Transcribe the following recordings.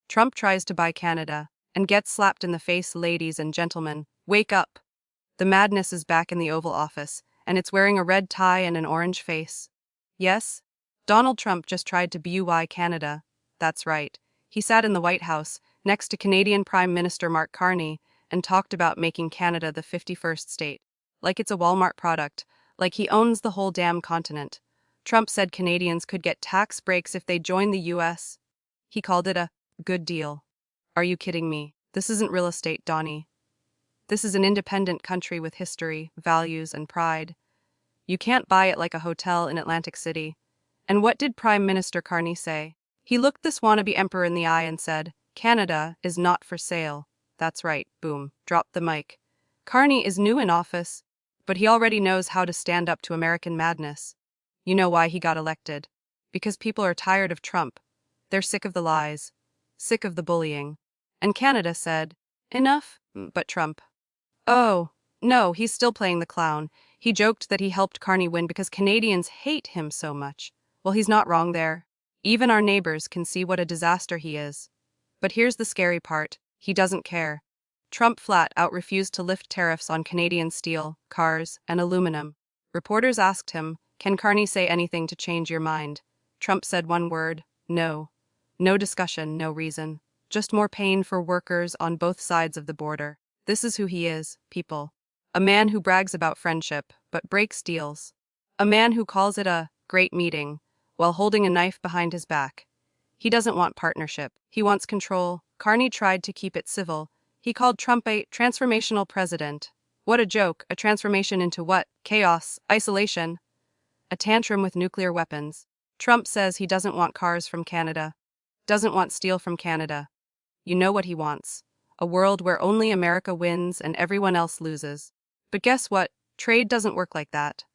Trump tries to buy Canada and gets slapped in the face. Ladies and gentlemen, wake up. The madness is back in the Oval Office, and it's wearing a red tie and an orange face. Yes, Donald Trump just tried to buy Canada. That's right. He sat in the White House next to Canadian Prime Minister Mark Carney and talked about making Canada the 51st state. Like it's a Walmart product, like he owns the whole damn continent. Trump said Canadians could get tax breaks if they join the US. He called it a good deal. Are you kidding me? This isn't real estate, Donnie. This is an independent country with history, values, and pride. You can't buy it like a hotel in Atlantic City. And what did Prime Minister Carney say? He looked this wannabe emperor in the eye and said, Canada is not for sale. That's right, boom, dropped the mic. Carney is new in office, but he already knows how to stand up to American madness. You know why he got elected? Because people are tired of Trump. They're sick of the lies, sick of the bullying. And Canada said, enough, but Trump. Oh, no, he's still playing the clown. He joked that he helped Carney win because Canadians hate him so much. Well, he's not wrong there. Even our neighbors can see what a disaster he is. But here's the scary part. He doesn't care. Trump flat out refused to lift tariffs on Canadian steel, cars, and aluminum. Reporters asked him, can Carney say anything to change your mind? Trump said one word, no. No discussion, no reason. Just more pain for workers on both sides of the border. This is who he is, people. A man who brags about friendship, but breaks deals. A man who calls it a great meeting, while holding a knife behind his back. He doesn't want partnership. He wants control. Carney tried to keep it civil. He called Trump a transformational president. What a joke. A transformation into what? Chaos, isolation. A tantrum with nuclear weapons. Trump says he doesn't want cars from Canada. Doesn't want steel from Canada. You know what he wants. A world where only America wins and everyone else loses. But guess what? Trade doesn't work like that.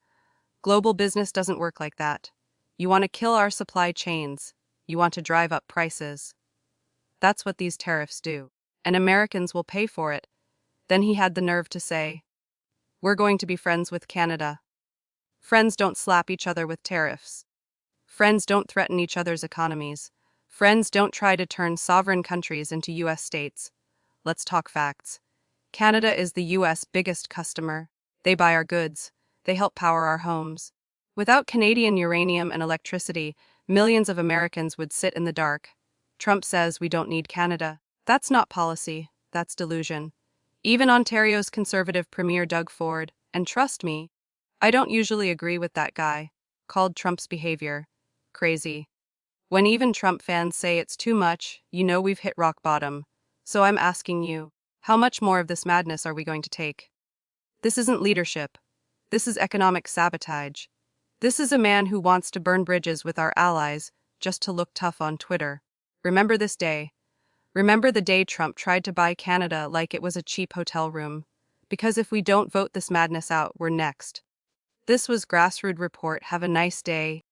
Global business doesn't work like that. You want to kill our supply chains. You want to drive up prices. That's what these tariffs do. And Americans will pay for it. Then he had the nerve to say, we're going to be friends with Canada. Friends don't slap each other with tariffs. Friends don't threaten each other's economies. Friends don't try to turn sovereign countries into US states. Let's talk facts. Canada is the US biggest customer. They buy our goods. They help power our homes. Without Canadian uranium and electricity, millions of Americans would sit in the dark. Trump says we don't need Canada. That's not policy. That's delusion. Even Ontario's Conservative Premier Doug Ford, and trust me, I don't usually agree with that guy, called Trump's behavior crazy. When even Trump fans say it's too much, you know we've hit rock bottom. So I'm asking you, how much more of this madness are we going to take? This isn't leadership. This is economic sabotage. This is a man who wants to burn bridges with our allies just to look tough on Twitter. Remember this day. Remember the day Trump tried to buy Canada like it was a cheap hotel room. Because if we don't vote this madness out, we're next. This was Grassroot Report. Have a nice day.